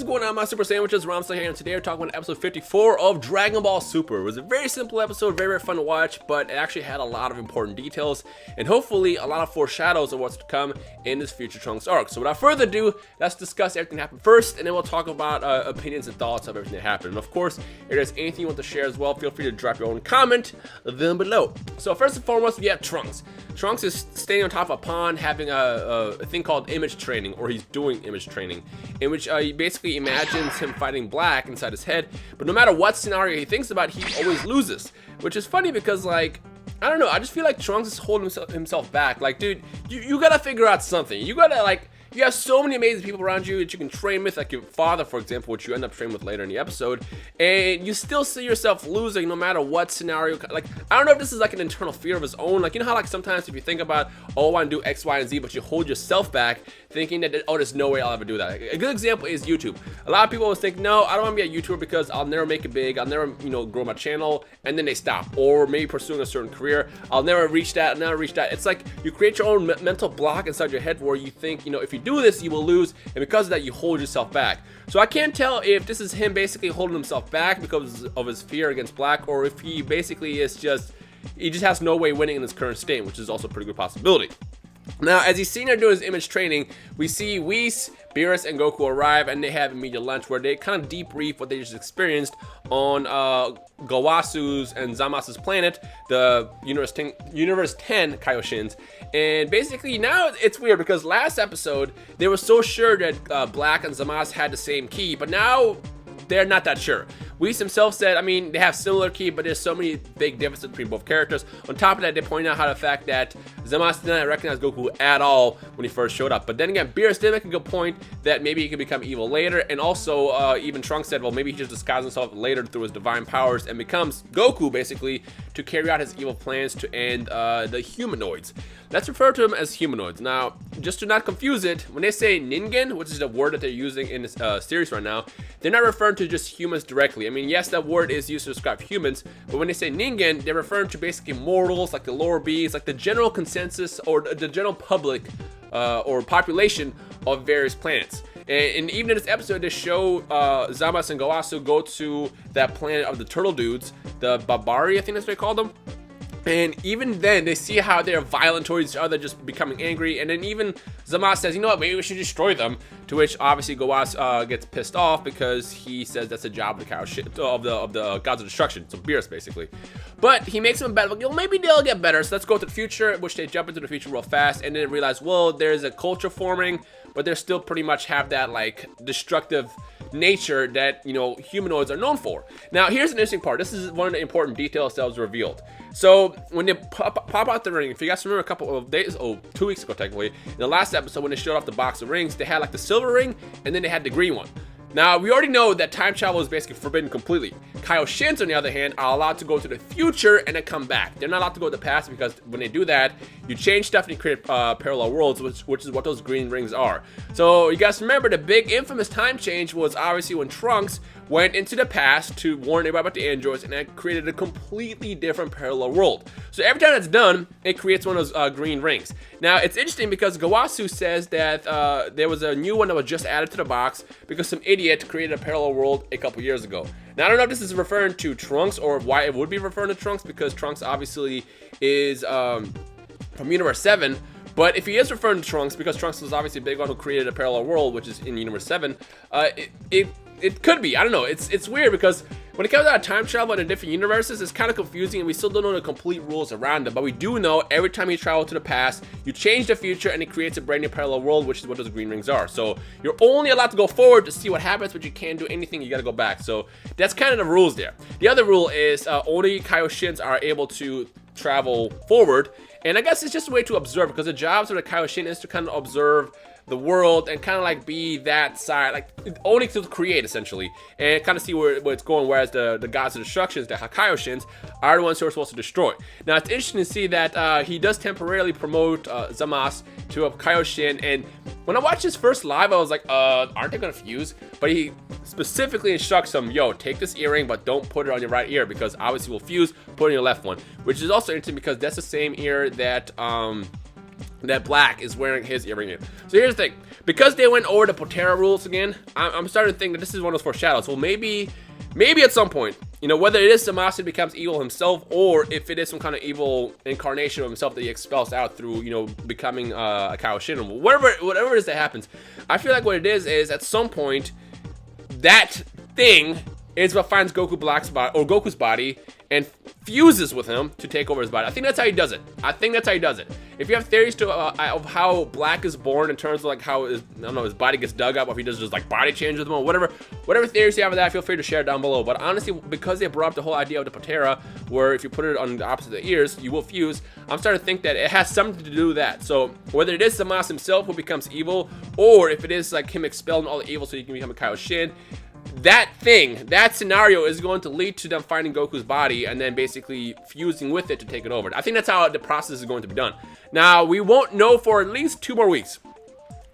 going on, my Super Sandwiches? Rhymestyle here, and today we're talking about episode 54 of Dragon Ball Super. It was a very simple episode, very fun to watch, but it actually had a lot of important details, and hopefully a lot of foreshadows of what's to come in this future Trunks arc. So without further ado, let's discuss everything that happened first, and then we'll talk about opinions and thoughts of everything that happened. And of course, if there's anything you want to share as well, feel free to drop your own comment down below. So first and foremost, we have Trunks. Trunks is standing on top of a pond having a thing called image training, or he's doing image training, in which he basically imagines him fighting Black inside his head, but no matter what scenario he thinks about, he always loses, which is funny because, like, I don't know, I just feel like Trunks is holding himself back. Like, dude, you gotta figure out something. You gotta, like, you have so many amazing people around you that you can train with, like your father, for example, which you end up training with later in the episode, and you still see yourself losing no matter what scenario. Like, I don't know if this is like an internal fear of his own. Like, you know how, like, sometimes if you think about, oh, I want to do X, Y, and Z, but you hold yourself back thinking that, oh, there's no way I'll ever do that. A good example is YouTube. A lot of people always think, no, I don't want to be a YouTuber because I'll never make it big. I'll never, grow my channel, and then they stop. Or maybe pursuing a certain career, I'll never reach that, I'll never reach that. It's like you create your own mental block inside your head where you think, if you do this, you will lose, and because of that, you hold yourself back. So I can't tell if this is him basically holding himself back because of his fear against Black, or if he basically is he just has no way winning in his current state, which is also a pretty good possibility. Now, as he's seen her do his image training, we see Whis, Beerus, and Goku arrive, and they have immediate lunch where they kind of debrief what they just experienced on Gawasu's and Zamas's planet, the Universe 10 Kaioshins. And basically, now it's weird because last episode, they were so sure that Black and Zamas had the same ki, but now they're not that sure. Whis himself said, they have similar ki, but there's so many big differences between both characters. On top of that, they point out how the fact that Zamas did not recognize Goku at all when he first showed up. But then again, Beerus did make a good point that maybe he could become evil later, and also even Trunks said, well, maybe he just disguises himself later through his divine powers and becomes Goku, basically, to carry out his evil plans to end the humanoids. Let's refer to them as humanoids. Now, just to not confuse it, when they say Ningen, which is the word that they're using in this series right now, they're not referring to just humans directly. Yes, that word is used to describe humans, but when they say Ningen, they're referring to basically mortals, like the lower beings, like the general consensus or the general public or population of various planets. And even in this episode, they show Zamas and Gowasu go to that planet of the turtle dudes, the Babari, I think that's what they call them. And even then, they see how they're violent towards each other, just becoming angry. And then even Zamas says, you know what, maybe we should destroy them. To which, obviously, Gowas gets pissed off because he says that's the job of the Kaioshin, of the gods of destruction. So Beerus, basically. But he makes them better. Like, maybe they'll get better. So let's go to the future, which they jump into the future real fast. And then realize, well, there's a culture forming, but they still pretty much have that, like, destructive nature that, humanoids are known for. Now, here's an interesting part. This is one of the important details that was revealed. So when they pop out the ring, if you guys remember a couple of days, 2 weeks ago technically, in the last episode when they showed off the box of rings, they had like the silver ring and then they had the green one. Now, we already know that time travel is basically forbidden completely. Kaioshins, on the other hand, are allowed to go to the future and then come back. They're not allowed to go to the past because when they do that, you change stuff and you create parallel worlds, which is what those green rings are. So, you guys remember the big infamous time change was obviously when Trunks went into the past to warn everybody about the androids, and that created a completely different parallel world. So every time that's done, it creates one of those green rings. Now, it's interesting because Gowasu says that there was a new one that was just added to the box because some idiot created a parallel world a couple years ago. Now, I don't know if this is referring to Trunks or why it would be referring to Trunks, because Trunks obviously is from Universe 7. But if he is referring to Trunks, because Trunks was obviously a big one who created a parallel world, which is in Universe 7, it could be. I don't know. It's weird because when it comes out of time travel in the different universes, it's kind of confusing and we still don't know the complete rules around it. But we do know every time you travel to the past, you change the future and it creates a brand new parallel world, which is what those green rings are. So you're only allowed to go forward to see what happens, but you can't do anything. You got to go back. So that's kind of the rules there. The other rule is only Kaioshins are able to travel forward. And I guess it's just a way to observe, because the jobs of the Kaioshin is to kind of observe the world and kind of like be that side, like only to create essentially, and kind of see where it's going, whereas the gods of destructions, the Kaioshin, are the ones who are supposed to destroy. Now, it's interesting to see that he does temporarily promote Zamas to a Kaioshin, and when I watched his first live, I was like, aren't they gonna fuse? But he specifically instructs him, yo, take this earring, but don't put it on your right ear, because obviously will fuse, put it on your left one. Which is also interesting because that's the same ear that that Black is wearing his earring. So here's the thing. Because they went over the Potara rules again, I'm starting to think that this is one of those foreshadows. Well, maybe at some point, you know, whether it is Zamasu becomes evil himself, or if it is some kind of evil incarnation of himself that he expels out through, you know, becoming a Kaioshin, whatever it is that happens. I feel like what it is at some point, that thing is what finds Goku Black's body, or Goku's body, and fuses with him to take over his body. I think that's how he does it. If you have theories of how Black is born in terms of like how his body gets dug up, or if he does just like body change with him, or whatever theories you have of that, feel free to share it down below. But honestly, because they brought up the whole idea of the Potara, where if you put it on the opposite of the ears, you will fuse, I'm starting to think that it has something to do with that. So whether it is Zamasu himself who becomes evil, or if it is like him expelling all the evil so he can become a Kaioshin, that scenario is going to lead to them finding Goku's body and then basically fusing with it to take it over. I think that's how the process is going to be done. Now, we won't know for at least 2 more weeks.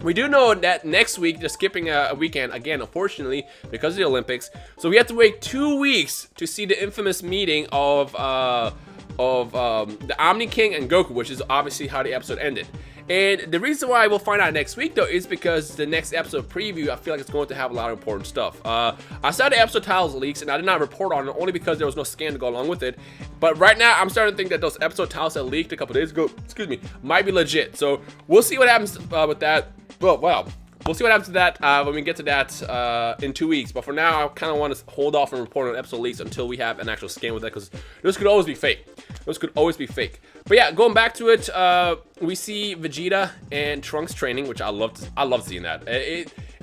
We do know that next week, they're skipping a weekend, again, unfortunately, because of the Olympics. So we have to wait 2 weeks to see the infamous meeting of the Omni King and Goku, which is obviously how the episode ended. And the reason why we'll find out next week, though, is because the next episode preview, I feel like it's going to have a lot of important stuff. I saw the episode titles leaks, and I did not report on it only because there was no scan to go along with it. But right now, I'm starting to think that those episode titles that leaked a couple days ago, might be legit. So we'll see what happens with that. Well, we'll see what happens to that when we get to that in 2 weeks. But for now, I kind of want to hold off on reporting on episode leaks until we have an actual scan with that, because this could always be fake. But yeah, going back to it, we see Vegeta and Trunks training, which I love seeing that.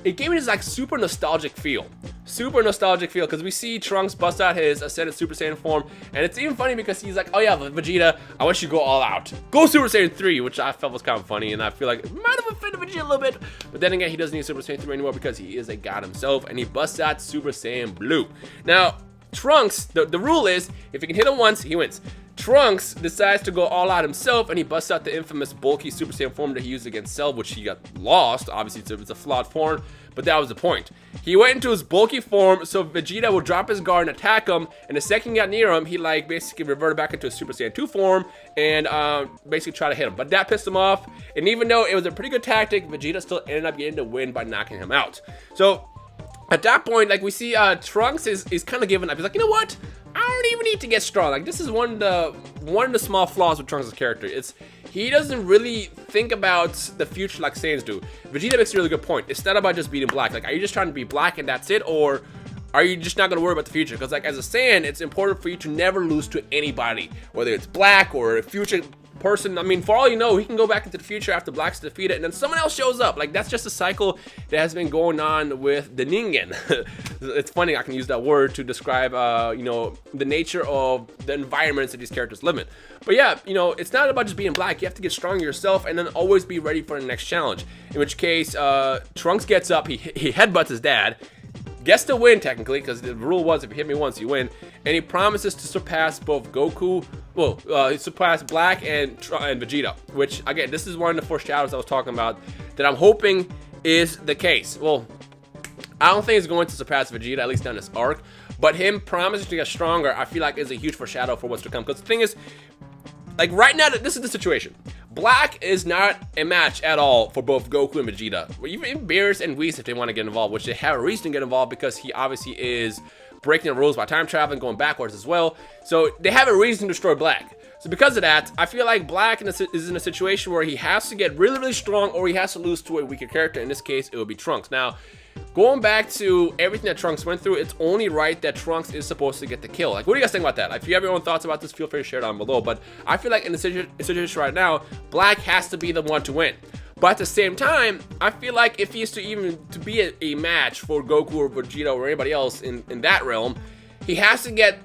It gave me this like super nostalgic feel, because we see Trunks bust out his Ascended Super Saiyan form, and it's even funny because he's like, oh yeah, Vegeta, I want you to go all out, go Super Saiyan 3, which I felt was kind of funny, and I feel like it might have offended Vegeta a little bit, but then again, he doesn't need Super Saiyan 3 anymore because he is a god himself, and he busts out Super Saiyan Blue. Now, Trunks, the rule is, if he can hit him once, he wins. Trunks decides to go all out himself, and he busts out the infamous bulky Super Saiyan form that he used against Cell, which he got lost. Obviously, it's a flawed form, but that was the point. He went into his bulky form, so Vegeta would drop his guard and attack him, and the second he got near him, he like basically reverted back into his Super Saiyan 2 form, and basically try to hit him. But that pissed him off, and even though it was a pretty good tactic, Vegeta still ended up getting the win by knocking him out. So at that point, like we see Trunks is kind of giving up. He's like, you know what? I don't even need to get strong. Like, this is one of the small flaws with Trunks' character. He doesn't really think about the future like Saiyans do. Vegeta makes a really good point. It's not about just beating Black. Like, are you just trying to be Black and that's it, or are you just not going to worry about the future? Because like as a Saiyan, it's important for you to never lose to anybody, whether it's Black or a future person. I mean, for all you know, he can go back into the future after Black's defeated, and then someone else shows up. Like, that's just a cycle that has been going on with the Ningen. It's funny I can use that word to describe, you know, the nature of the environments that these characters live in. But yeah, you know, it's not about just being Black. You have to get stronger yourself, and then always be ready for the next challenge. In which case, Trunks gets up, he headbutts his dad, gets the win technically, because the rule was if you hit me once, you win. And he promises to surpass both Goku, he surpassed Black and Vegeta. Which, again, this is one of the foreshadows I was talking about that I'm hoping is the case. Well, I don't think he's going to surpass Vegeta, at least down this arc. But him promising to get stronger, I feel like is a huge foreshadow for what's to come. Because the thing is, like right now, this is the situation. Black is not a match at all for both Goku and Vegeta. Even Beerus and Whis, if they want to get involved, which they have a reason to get involved because he obviously is breaking the rules by time traveling, going backwards as well. So they have a reason to destroy Black. So because of that, I feel like Black is in a situation where he has to get really, really strong, or he has to lose to a weaker character. In this case, it would be Trunks. Now, going back to everything that Trunks went through, it's only right that Trunks is supposed to get the kill. Like, what do you guys think about that? If you have your own thoughts about this, feel free to share down below. But I feel like in the situation right now, Black has to be the one to win. But at the same time, I feel like if he is to be a match for Goku or Vegeta or anybody else in that realm, he has to get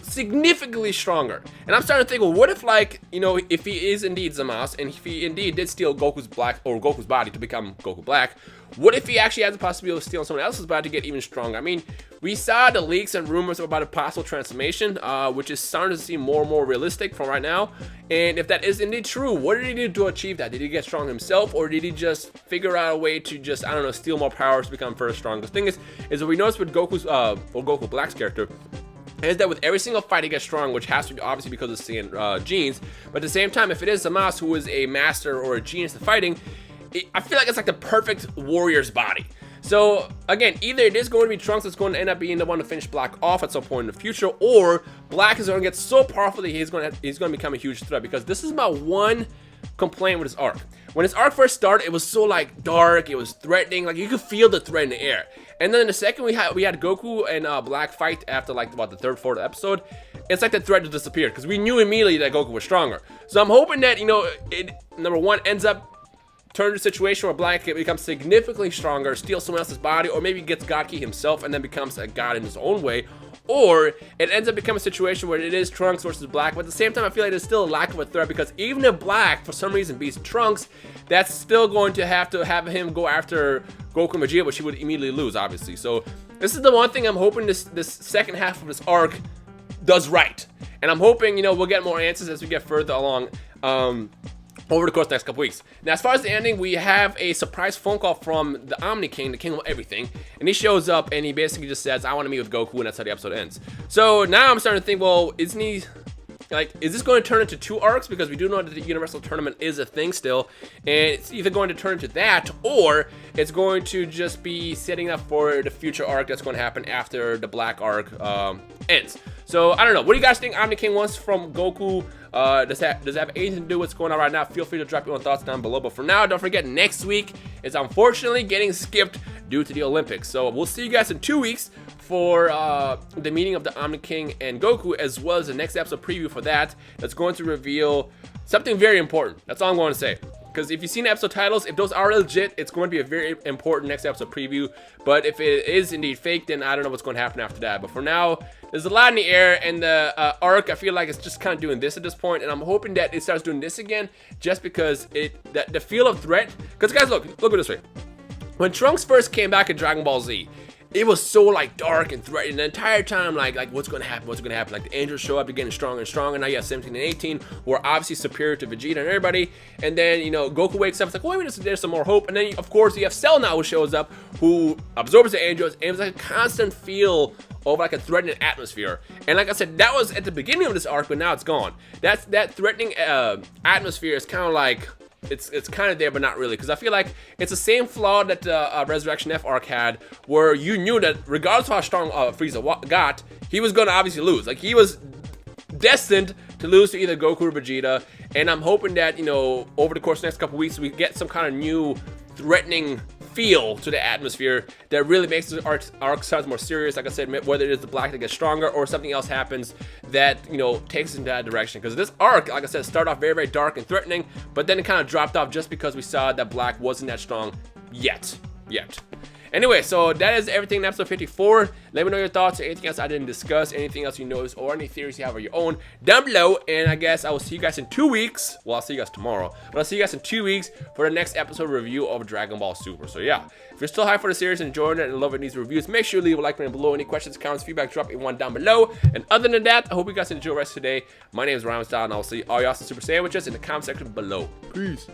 significantly stronger. And I'm starting to think, well, what if, like, you know, if he is indeed Zamasu, and if he indeed did steal Goku's body to become Goku Black, what if he actually has the possibility of stealing someone else's body to get even stronger? I mean, we saw the leaks and rumors about a possible transformation, which is starting to seem more and more realistic from right now. And if that is indeed true, what did he do to achieve that? Did he get strong himself, or did he just figure out a way to just, I don't know, steal more powers to become further strong? The thing is that we noticed with Goku Black's character, is that with every single fight he gets strong, which has to be obviously because of Saiyan genes, but at the same time, if it is Zamasu who is a master or a genius at fighting, I feel like it's like the perfect warrior's body. So again, either it is going to be Trunks that's going to end up being the one to finish Black off at some point in the future, or Black is going to get so powerful that he's going to become a huge threat. Because this is my one complaint with his arc. When his arc first started, it was so like dark, it was threatening, like you could feel the threat in the air. And then the second we had Goku and Black fight after like about the third, fourth episode, it's like the threat just disappeared because we knew immediately that Goku was stronger. So I'm hoping that, you know, it number one ends up turning to a situation where Black becomes significantly stronger, steals someone else's body, or maybe gets God Ki himself and then becomes a god in his own way. Or it ends up becoming a situation where it is Trunks versus Black, but at the same time I feel like there's still a lack of a threat, because even if Black for some reason beats Trunks, that's still going to have him go after Goku and Vegeta, which he would immediately lose, obviously. So this is the one thing I'm hoping this second half of this arc does right. And I'm hoping, you know, we'll get more answers as we get further along over the course of the next couple weeks. Now, as far as the ending, we have a surprise phone call from the Omni King, the king of everything, and he shows up and he basically just says, I want to meet with Goku, and that's how the episode ends. So now I'm starting to think, well, isn't he, like, is this going to turn into 2 arcs? Because we do know that the Universal Tournament is a thing still, and it's either going to turn into that, or it's going to just be setting up for the future arc that's going to happen after the Black arc ends. So I don't know. What do you guys think Omni King wants from Goku? Does that have anything to do with what's going on right now? Feel free to drop your own thoughts down below. But for now, don't forget, next week is unfortunately getting skipped due to the Olympics. So we'll see you guys in 2 weeks for the meeting of the Omni King and Goku, as well as the next episode preview for that. That's going to reveal something very important. That's all I'm going to say. Because if you've seen the episode titles, if those are legit, it's going to be a very important next episode preview. But if it is indeed fake, then I don't know what's going to happen after that. But for now, there's a lot in the air, and the arc, I feel like it's just kind of doing this at this point, and I'm hoping that it starts doing this again, just because the feel of threat. Because guys, look at this way. When Trunks first came back in Dragon Ball Z, it was so like dark and threatening the entire time, like what's gonna happen, like the angels show up, they're getting stronger and stronger. Now you have 17 and 18 who are obviously superior to Vegeta and everybody, and then, you know, Goku wakes up, it's like, well, maybe there's some more hope. And then of course you have Cell now who shows up, who absorbs the angels, and it's like a constant feel of like a threatening atmosphere. And like I said, that was at the beginning of this arc, but now it's gone. That threatening atmosphere is kind of like, it's kind of there, but not really, because I feel like it's the same flaw that the Resurrection F arc had, where you knew that regardless of how strong Frieza got, he was going to obviously lose. Like, he was destined to lose to either Goku or Vegeta. And I'm hoping that, you know, over the course of the next couple weeks, we get some kind of new threatening feel to the atmosphere that really makes the arc sound more serious. Like I said, whether it is the Black that gets stronger or something else happens that, you know, takes us in that direction. Because this arc, like I said, started off very, very dark and threatening, but then it kind of dropped off just because we saw that Black wasn't that strong yet. Anyway, so that is everything in episode 54. Let me know your thoughts or anything else I didn't discuss, anything else you noticed, or any theories you have of your own down below. And I guess I will see you guys in 2 weeks. Well, I'll see you guys tomorrow, but I'll see you guys in 2 weeks for the next episode review of Dragon Ball Super. So yeah, if you're still hyped for the series and enjoying it and loving these reviews, make sure to leave a like button below. Any questions, comments, feedback, drop one down below. And other than that, I hope you guys enjoy the rest of the day. My name is Rhymestyle, and I'll see all y'all some Super Sandwiches in the comment section below. Peace.